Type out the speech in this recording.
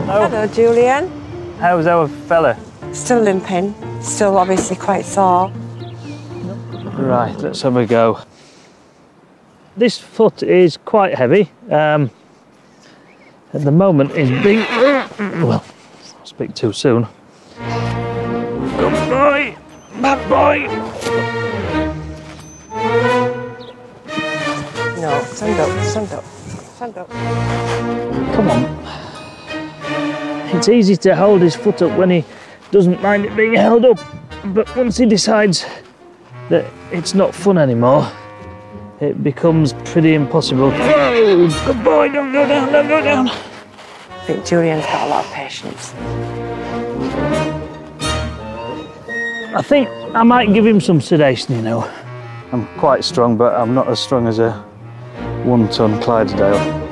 Hello, Julian. How's our fella? Still limping, still obviously quite sore. Right, let's have a go. This foot is quite heavy. At the moment it's being... Well, I'll speak too soon. Good boy! Bad boy! No, stand up, stand up, stand up. Come on. It's easy to hold his foot up when he doesn't mind it being held up, but once he decides that it's not fun anymore, it becomes pretty impossible. Whoa, good boy, don't go down, don't go down. I think Julian's got a lot of patience. I think I might give him some sedation, you know. I'm quite strong, but I'm not as strong as a 1-ton Clydesdale.